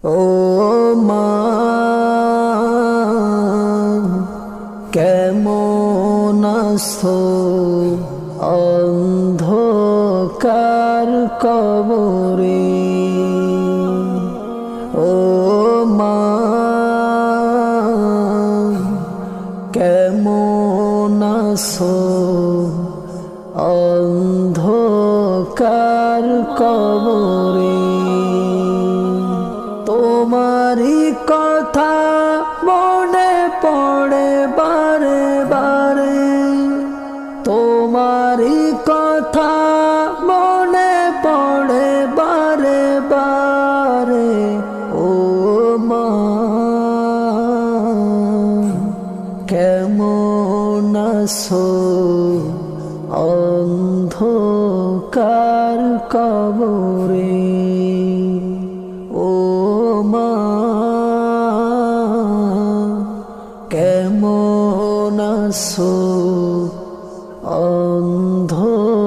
ও মা, কেমন আছো অন্ধকার কবরে? ও মা, কেমন আছো অন্ধকার কবরে? তোমারই কথা মনে পড়ে বারে বারে, তোমারই কথা মনে পড়ে বারে বারে। ও মা, কেমন আছো অন্ধকার কবরে? ও মা, কেমন আছো অন্ধকার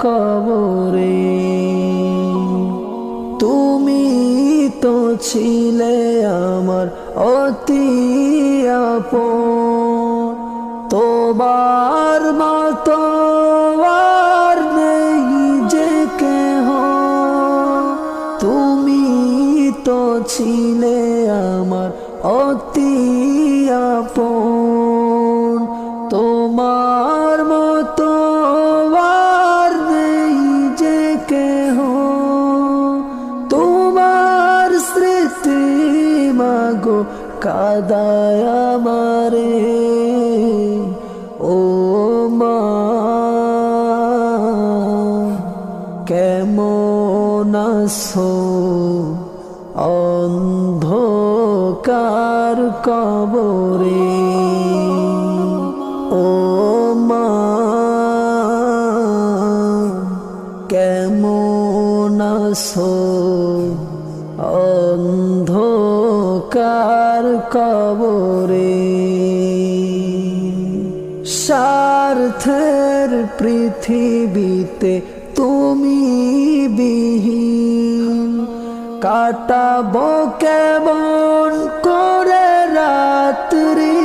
কবরে? তুমি তো ছিলে আমার অতি আপন, তোমার মতো আর নেই যে কেহ। তুমি তো ছিলে আমার অতি আপন, তোমার মতো আর নেই যে কেহ। তোমার স্মৃতি মাগো কাদায় আমারে। ও মা, কেমন আছো অন্ধকার কবরে? ও মা, কেমন আছো অন্ধকার কবরে? স্বার্থের পৃথিবীতে তুমি বিহীন, কাটাবো কেমন করে রাত্রি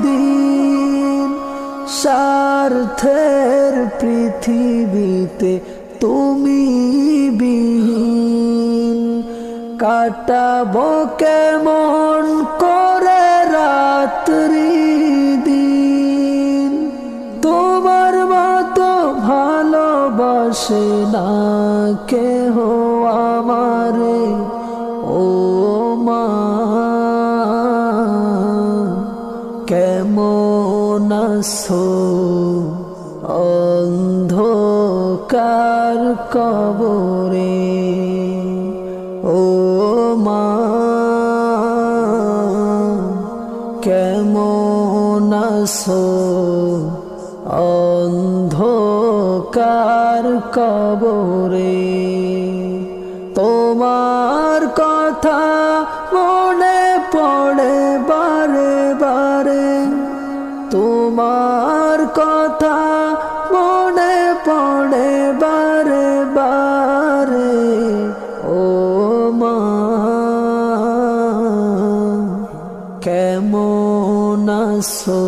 দিন। স্বার্থের পৃথিবীতে তুমি বিহীন, কাটাবো কেমন করে রাত্রি দিন। তোমার মতো ভালোবাসে না কেহ আমারে। ও মা, কেমন আছো অন্ধকার কবরে? ও মা, কেমন আছো অন্ধকার কবরে? তোমার কথা মনে পড়ে বারে বারে, তোমার কথা মনে পড়ে বারে বারে। ও মা, কেমন আছো